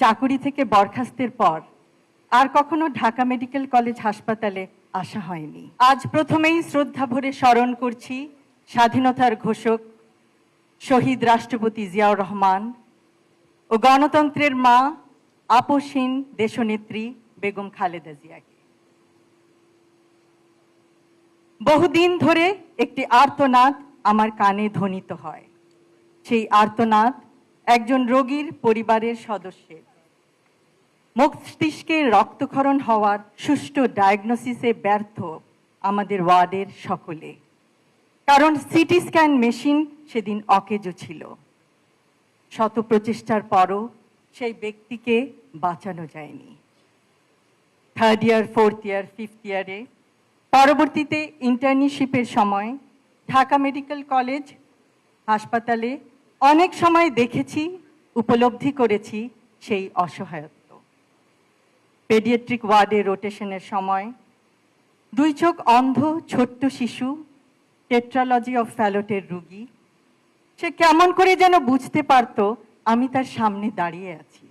চাকুরি থেকে বরখাস্তের পর আর কখনো ঢাকা মেডিকেল কলেজ হাসপাতালে আসা হয়নি। আজ প্রথমেই শ্রদ্ধা ভরে স্মরণ করছি স্বাধীনতার ঘোষক শহীদ রাষ্ট্রপতি জিয়াউর রহমান ও গণতন্ত্রের মা আপসহীন দেশনেত্রী বেগম খালেদা জিয়াকে। বহুদিন ধরে একটি আর্তনাদ আমার কানে ধ্বনিত হয়। সেই আর্তনাদ একজন রোগীর পরিবারের সদস্যের। মস্তিষ্কে রক্তক্ষরণ হওয়ার সুষ্ঠু ডায়াগনোসিসে ব্যর্থ আমাদের ওয়ার্ডের সকলে, কারণ সিটি স্ক্যান মেশিন সেদিন অকেজো ছিল। শত প্রচেষ্টার পরও সেই ব্যক্তিকে বাঁচানো যায়নি। 3rd ইয়ার, 4th ইয়ার, 5th ইয়ারে পরবর্তীতে ইন্টার্নশিপের সময় ঢাকা মেডিকেল কলেজ হাসপাতালে অনেক সময় দেখেছি, উপলব্ধি করেছি সেই অসহায়ত্ব। পেডিয়াট্রিক ওয়ার্ডে রোটেশনের সময় 2 চোখ অন্ধ ছোট্ট শিশু, টেট্রালজি অফ ফ্যালটের রোগী, সে কেমন করে যেন বুঝতে পারত আমি তার সামনে দাঁড়িয়ে আছি।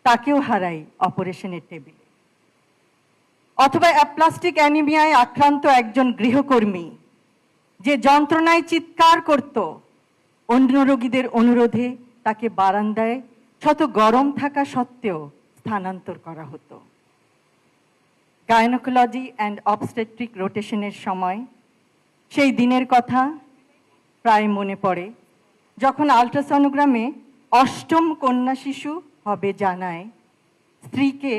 তাকেও হারাই অপারেশনের টেবিলে। অথবা অ্যাপ্লাস্টিক অ্যানিমিয়ায় আক্রান্ত একজন গৃহকর্মী, যে যন্ত্রণায় চিৎকার করত, অন্য রোগীদের অনুরোধে তাকে বারান্দায় শত গরম থাকা সত্ত্বেও স্থানান্তর করা হতো। গাইনোকোলজি অ্যান্ড অবস্টেট্রিক রোটেশনের সময় সেই দিনের কথা প্রায় মনে পড়ে, যখন আল্ট্রাসনোগ্রামে 8ম কন্যা শিশু হবে জানায় স্ত্রীকে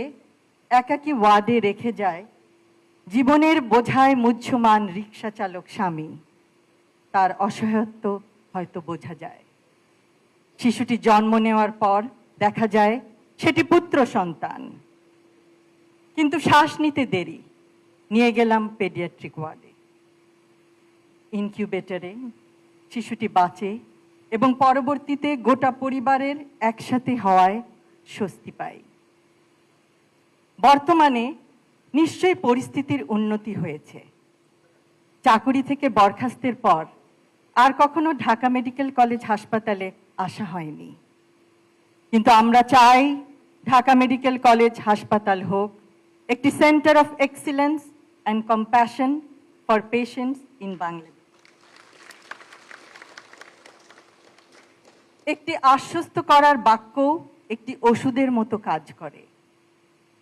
একাকী ওয়ার্ডে রেখে যায় জীবনের বোঝায় মুহ্যমান রিক্সা চালক স্বামী। তার অসহায়ত্ব হয়তো বোঝা যায়। শিশুটি জন্ম নেওয়ার পর দেখা যায় সেটি পুত্র সন্তান, কিন্তু শ্বাস নিতে দেরি। নিয়ে গেলাম পেডিয়াট্রিক ওয়ার্ডে। ইনকিউবেটরে শিশুটি বাঁচে এবং পরবর্তীতে গোটা পরিবারের একসাথে হওয়ায় স্বস্তি পাই। বর্তমানে নিশ্চয়ই পরিস্থিতির উন্নতি হয়েছে। চাকুরি থেকে বরখাস্তের পর আর কখনো ঢাকা মেডিকেল কলেজ হাসপাতালে আসা হয়নি, কিন্তু আমরা চাই ঢাকা মেডিকেল কলেজ হাসপাতাল হোক একটি centre of excellence and compassion for patients in Bangladesh. একটি আশ্বস্ত করার বাক্য একটি ওষুধের মতো কাজ করে।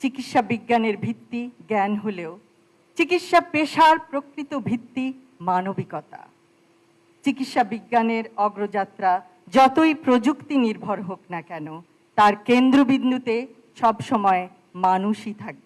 চিকিৎসা বিজ্ঞানের ভিত্তি জ্ঞান হলেও চিকিৎসা পেশার প্রকৃত ভিত্তি মানবিকতা। চিকিৎসা বিজ্ঞানের অগ্রযাত্রা যতই প্রযুক্তি নির্ভর হোক না কেন, তার কেন্দ্রবিন্দুতে সবসময় মানুষই থাকবে।